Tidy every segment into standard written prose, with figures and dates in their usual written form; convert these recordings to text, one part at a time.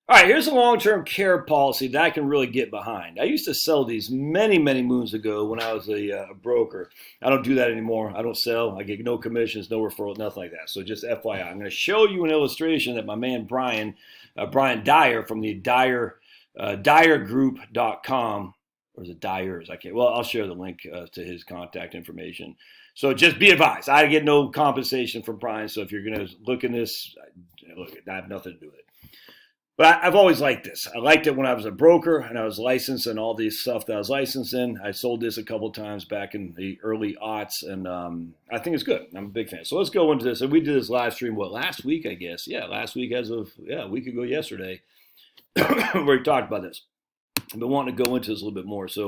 All right, here's a long-term care policy that I can really get behind. I used to sell these many, many moons ago when I was a broker. I don't do that anymore. I don't sell. I get no commissions, no referrals, nothing like that. So just FYI, I'm going to show you an illustration that my man Brian Dyer from the dyergroup.com, or is it Dyers? I can't. Well, I'll share the link to his contact information. So just be advised, I get no compensation from Brian. So if you're going to look in this, look, I have nothing to do with it. But I've always liked this. I liked it when I was a broker and I was licensed and all this stuff that I was licensed in. I sold this a couple of times back in the early aughts, and I think it's good. I'm a big fan. So let's go into this. And we did this live stream, last week, I guess. Yeah, last week a week ago yesterday, where we talked about this. I've been wanting to go into this a little bit more. So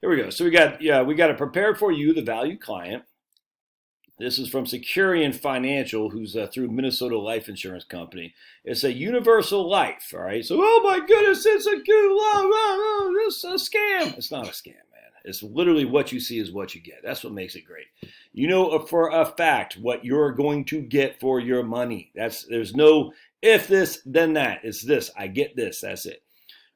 here we go. So we got to prepare for you, the value client. This is from Securian Financial, who's through Minnesota Life Insurance Company. It's a universal life, all right? So, oh my goodness, it's a good, it's a scam. It's not a scam, man. It's literally what you see is what you get. That's what makes it great. You know for a fact what you're going to get for your money. There's no if this, then that. It's this. I get this. That's it.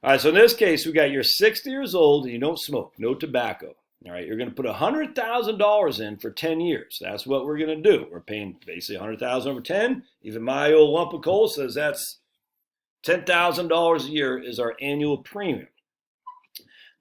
All right, so in this case, we got you're 60 years old and you don't smoke, no tobacco. All right, you're going to put $100,000 in for 10 years. That's what we're going to do. We're paying basically $100,000 over 10. Even my old lump of coal says that's $10,000 a year is our annual premium.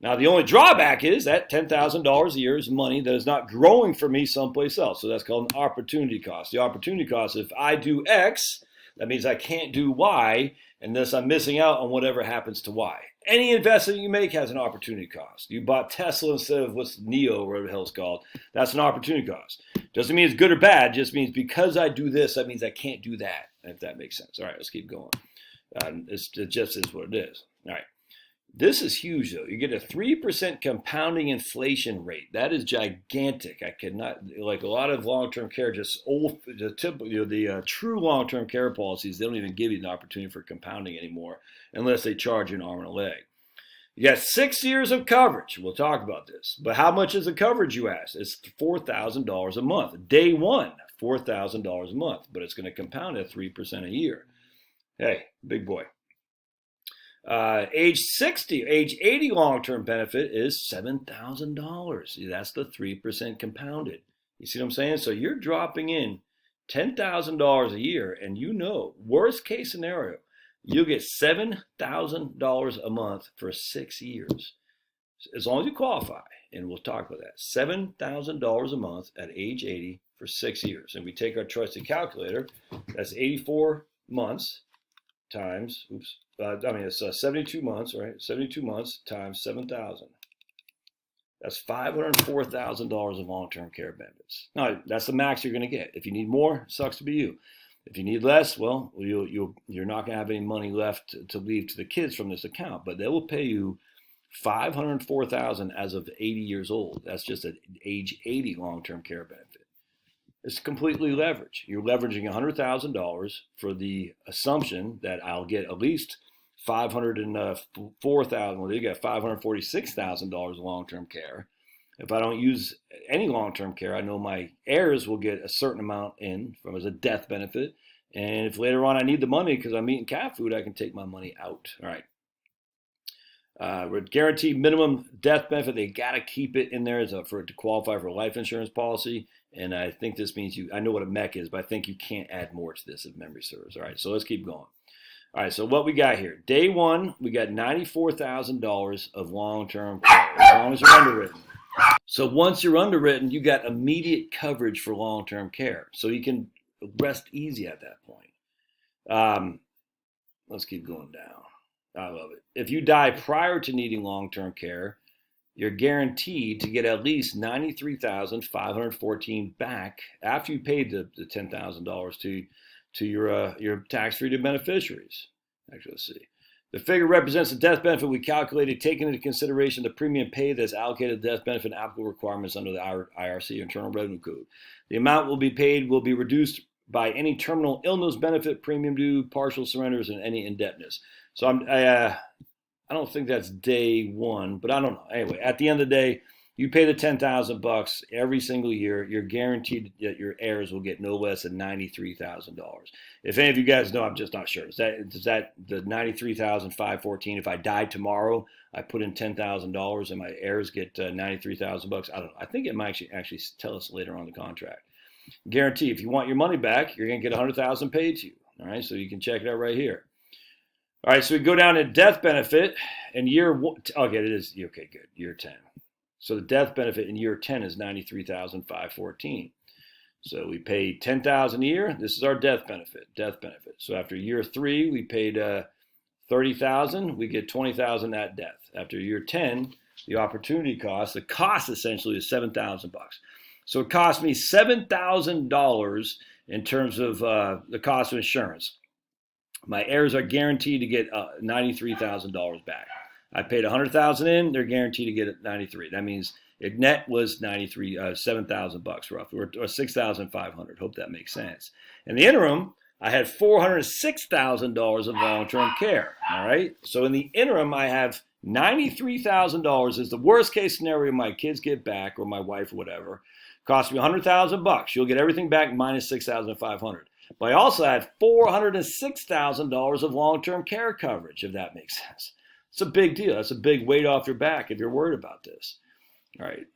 Now, the only drawback is that $10,000 a year is money that is not growing for me someplace else. So that's called an opportunity cost. The opportunity cost, if I do X, that means I can't do Y, and thus I'm missing out on whatever happens to Y. Any investment you make has an opportunity cost. You bought Tesla instead of what's NEO, or whatever the hell it's called. That's an opportunity cost. Doesn't mean it's good or bad. Just means because I do this, that means I can't do that, if that makes sense. All right, let's keep going. It just is what it is. All right. This is huge, though. You get a 3% compounding inflation rate. That is gigantic. I cannot, like a lot of long-term care, the true long-term care policies, they don't even give you an opportunity for compounding anymore unless they charge you an arm and a leg. You got 6 years of coverage. We'll talk about this. But how much is the coverage, you ask? It's $4,000 a month. Day one, $4,000 a month. But it's going to compound at 3% a year. Hey, big boy. Age 80 long-term benefit is $7,000. That's the 3% compounded. You see what I'm saying? So you're dropping in $10,000 a year, and worst case scenario, you'll get $7,000 a month for 6 years, as long as you qualify. And we'll talk about that. $7,000 a month at age 80 for 6 years. And we take our trusted calculator. That's 84 months times, it's 72 months, right? 72 months times 7,000. That's $504,000 of long-term care benefits. Now, that's the max you're going to get. If you need more, sucks to be you. If you need less, well, you're not going to have any money left to leave to the kids from this account, but they will pay you $504,000 as of 80 years old. That's just an age 80 long-term care benefit. It's completely leveraged. You're leveraging $100,000 for the assumption that I'll get at least $504,000. Well, you got $546,000 long-term care. If I don't use any long-term care, I know my heirs will get a certain amount in from as a death benefit. And if later on I need the money because I'm eating cat food, I can take my money out. All right. With guaranteed minimum death benefit, they got to keep it in there for it to qualify for a life insurance policy. And I think this means I know what a MEC is, but I think you can't add more to this if memory serves. All right, so let's keep going. All right, so what we got here. Day one, we got $94,000 of long-term care, as long as you're underwritten. So once you're underwritten, you got immediate coverage for long-term care. So you can rest easy at that point. Let's keep going down. I love it. If you die prior to needing long-term care, you're guaranteed to get at least $93,514 back after you paid the $10,000 to your tax-free beneficiaries. Actually, let's see. The figure represents the death benefit we calculated, taking into consideration the premium paid that's allocated to death benefit and applicable requirements under the IRC, Internal Revenue Code. The amount will be paid will be reduced by any terminal illness benefit, premium due, partial surrenders, and any indebtedness. So I don't think that's day one, but I don't know. Anyway, at the end of the day, You pay the $10,000 every single year. You're guaranteed that your heirs will get no less than $93,000. If any of you guys know, I'm just not sure. Is that the $93,514? If I die tomorrow, I put in $10,000 and my heirs get $93,000. I don't know. I think it might actually tell us later on in the contract. Guarantee. If you want your money back, you're going to get $100,000 paid to you. All right, so you can check it out right here. All right, so we go down to death benefit in year one. Okay, it is okay. Good, year 10. So the death benefit in year 10 is $93,514. So we paid $10,000 a year. This is our death benefit. So after year 3, we paid $30,000. We get $20,000 at death. After year 10, the opportunity cost, the cost essentially is $7,000. So it cost me $7,000 in terms of the cost of insurance. My heirs are guaranteed to get $93,000 back. I paid $100,000 in; they're guaranteed to get $93,000. That means it net was $7,000 roughly, or $6,500. Hope that makes sense. In the interim, I had $406,000 of long-term care. All right. So in the interim, I have $93,000 is the worst case scenario my kids get back, or my wife, or whatever. Cost me $100,000. You'll get everything back minus $6,500. But I also had $406,000 of long-term care coverage, if that makes sense. It's a big deal. That's a big weight off your back if you're worried about this. All right.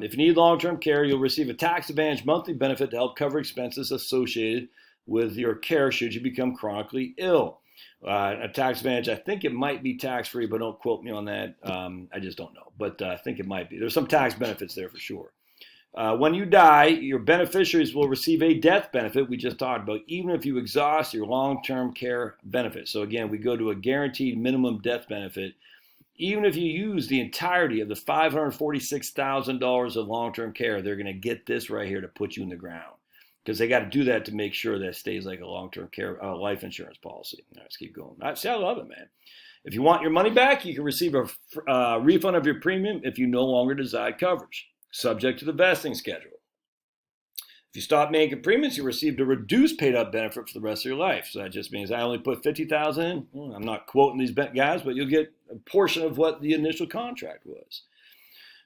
If you need long-term care, you'll receive a tax advantage monthly benefit to help cover expenses associated with your care should you become chronically ill. A tax advantage, I think it might be tax-free, but don't quote me on that. I just don't know. But I think it might be. There's some tax benefits there for sure. When you die, your beneficiaries will receive a death benefit we just talked about, even if you exhaust your long-term care benefit. So again, we go to a guaranteed minimum death benefit. Even if you use the entirety of the $546,000 of long-term care, they're going to get this right here to put you in the ground, because they got to do that to make sure that it stays like a long-term care life insurance policy. All right, let's keep going. I love it, man. If you want your money back, you can receive a refund of your premium if you no longer desire coverage, subject to the vesting schedule. If you stop making premiums, you received a reduced paid-up benefit for the rest of your life. So that just means I only put $50,000 in. Well, I'm not quoting these guys, but you'll get a portion of what the initial contract was.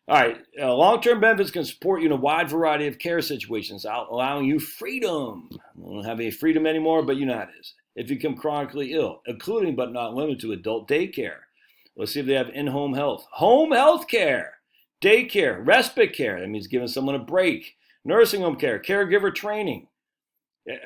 All right, long-term benefits can support you in a wide variety of care situations, allowing you freedom. We don't have any freedom anymore, but you know how it is. If you become chronically ill, including but not limited to adult daycare. Let's see if they have in-home health. Home health care, daycare, respite care. That means giving someone a break. Nursing home care, caregiver training.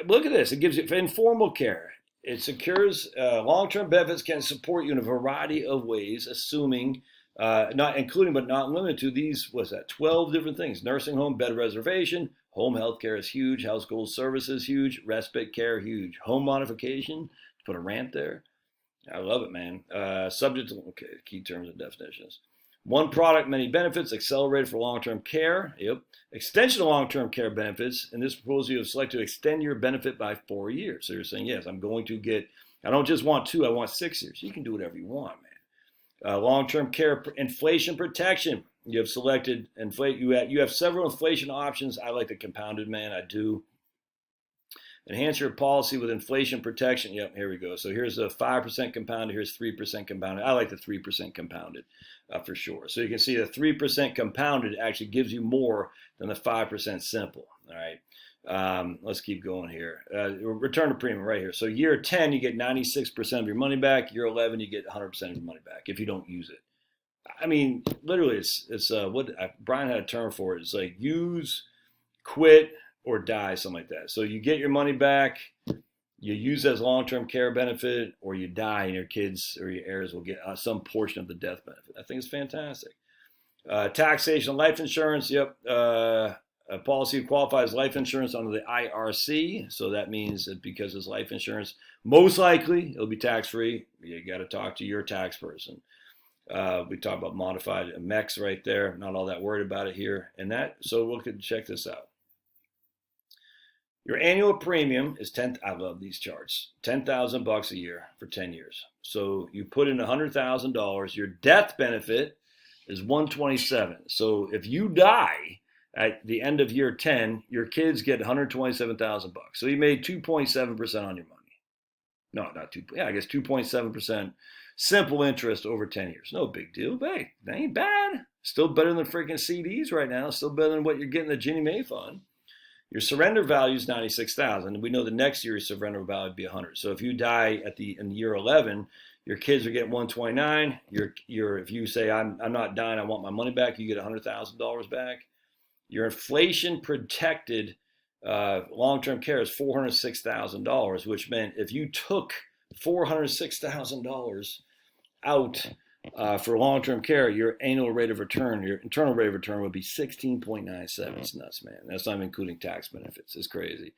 Look at this. It gives you informal care. It secures long-term benefits can support you in a variety of ways, assuming not including but not limited to these, 12 different things. Nursing home, bed reservation, home health care is huge, household services huge, respite care huge, home modification, put a rant there. I love it, man. Subject to, key terms and definitions. One product, many benefits, accelerated for long-term care. Yep. Extension of long-term care benefits. In this proposal, you have selected to extend your benefit by 4 years. So you're saying, yes, I'm going to get, I don't just want 2, I want 6 years. You can do whatever you want, man. Long-term care inflation protection. You have selected, you have several inflation options. I like the compounded, man. I do. Enhance your policy with inflation protection. Yep, here we go. So here's a 5% compounded. Here's 3% compounded. I like the 3% compounded for sure. So you can see the 3% compounded actually gives you more than the 5% simple. All right. Let's keep going here. Return to premium right here. So year 10, you get 96% of your money back. Year 11, you get 100% of your money back if you don't use it. I mean, literally, it's what Brian had a term for it. It's like use, quit, or die, something like that. So you get your money back, you use it as long-term care benefit, or you die and your kids or your heirs will get some portion of the death benefit. I think it's fantastic. Taxation of life insurance. Yep. A policy qualifies life insurance under the IRC. So that means that because it's life insurance, most likely it'll be tax-free. You got to talk to your tax person. We talked about modified MEX right there. Not all that worried about it here. And that, so we'll check this out. Your annual premium is I love these charts. $10,000 a year for 10 years. So you put in $100,000. Your death benefit is $127,000. So if you die at the end of year 10, your kids get $127,000. So you made 2.7% on your money. No, not 2. Yeah, I guess 2.7% simple interest over 10 years. No big deal. Hey, that ain't bad. Still better than freaking CDs right now. Still better than what you're getting the Ginnie Mae fund. Your surrender value is 96,000, and we know the next year your surrender value would be 100. So if you die in year 11, your kids are getting 129. If you say I'm not dying, I want my money back, you get $100,000 back. Your inflation protected long-term care is $406,000, which meant if you took $406,000 out for long-term care, your annual rate of return, your internal rate of return would be 16.97. It's nuts, man. That's not even including tax benefits. It's crazy.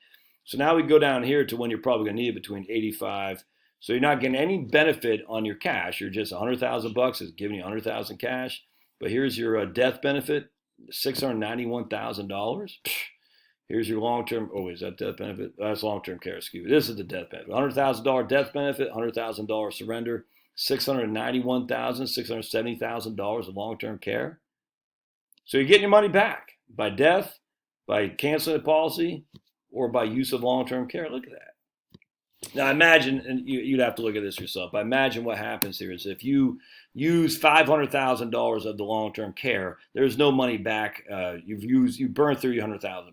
So now we go down here to when you're probably going to need it between 85. So you're not getting any benefit on your cash. You're just $100,000 is giving you 100,000 cash. But here's your death benefit, $691,000. Here's your long-term. Oh, is that death benefit? That's long-term care. Excuse me. This is the death benefit. $100,000 death benefit, $100,000 surrender. $691,000, $670,000 of long-term care. So you're getting your money back by death, by canceling the policy, or by use of long-term care. Look at that. Now imagine, and you'd have to look at this yourself, but imagine what happens here is if you use $500,000 of the long-term care, there's no money back. You burned through your $100,000.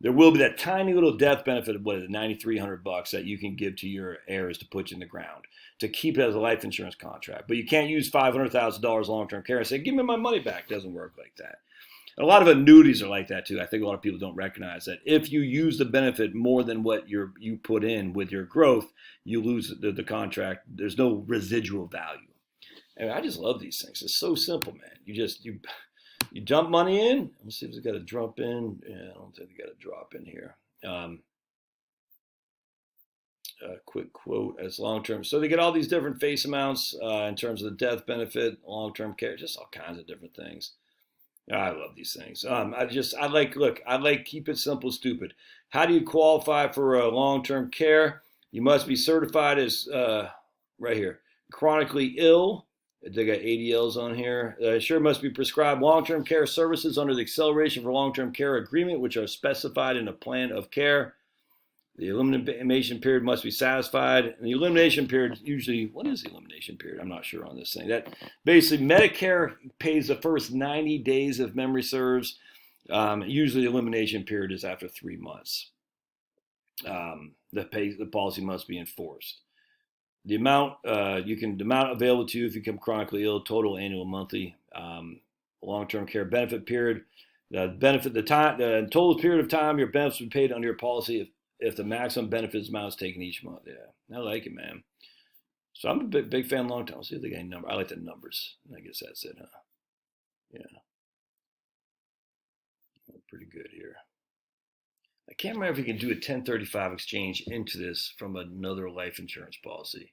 There will be that tiny little death benefit of what is it, $9,300 that you can give to your heirs to put you in the ground to keep it as a life insurance contract. But you can't use $500,000 long-term care and say, give me my money back. It doesn't work like that. And a lot of annuities are like that too. I think a lot of people don't recognize that. If you use the benefit more than what you put in with your growth, you lose the contract. There's no residual value. And I just love these things. It's so simple, man. You dump money in. Let's see if it's got a drop in. Yeah, I don't think they got a drop in here. A quick quote as long-term. So they get all these different face amounts in terms of the death benefit, long-term care, just all kinds of different things. I love these things. I like keep it simple, stupid. How do you qualify for long-term care? You must be certified as, right here, chronically ill. They got ADLs on here. Sure must be prescribed long-term care services under the Acceleration for Long-Term Care Agreement, which are specified in a plan of care. The elimination period must be satisfied. And the elimination period usually, what is the elimination period? I'm not sure on this thing. That basically Medicare pays the first 90 days if memory serves. Usually the elimination period is after 3 months. The policy must be enforced. The amount available to you if you become chronically ill, total annual monthly long-term care benefit period. The total period of time your benefits will be paid under your policy if the maximum benefits amount is taken each month. Yeah, I like it, man. So I'm a big fan of long term. Let's see if they got any number. I like the numbers. I guess that's it, huh? Yeah. Pretty good here. I can't remember if you can do a 1035 exchange into this from another life insurance policy.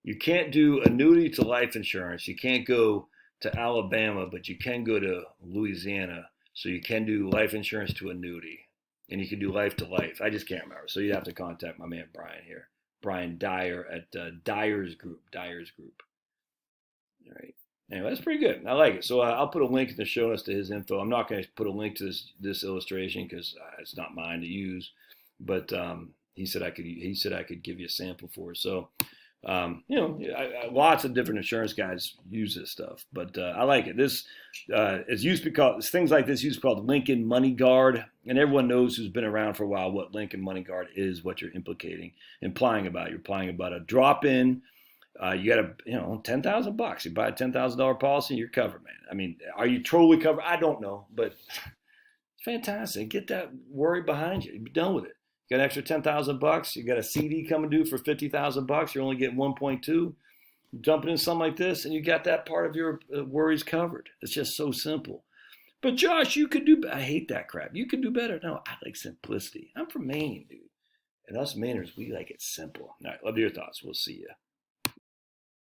You can't do annuity to life insurance. You can't go to Alabama, but you can go to Louisiana. So you can do life insurance to annuity. And you can do life to life. I just can't remember. So you'd have to contact my man Brian here. Brian Dyer at Dyer's Group. All right. Anyway, that's pretty good. I like it. So I'll put a link in the show notes to his info. I'm not going to put a link to this illustration because it's not mine to use. But he said I could give you a sample for it. So lots of different insurance guys use this stuff, but I like it. This is used because things like this used called Lincoln Money Guard, and everyone knows who's been around for a while what Lincoln Money Guard is, what you're implying about. You're implying about a drop in. You got $10,000. You buy a $10,000 policy, you're covered, man. I mean, are you totally covered? I don't know, but it's fantastic. Get that worry behind you. Be done with it. You got an extra $10,000. You got a CD coming due for $50,000. You're only getting 1.2. Dump it in something like this, and you got that part of your worries covered. It's just so simple. But Josh, you could do. I hate that crap. You could do better. No, I like simplicity. I'm from Maine, dude, and us Mainers, we like it simple. All right, love your thoughts. We'll see you.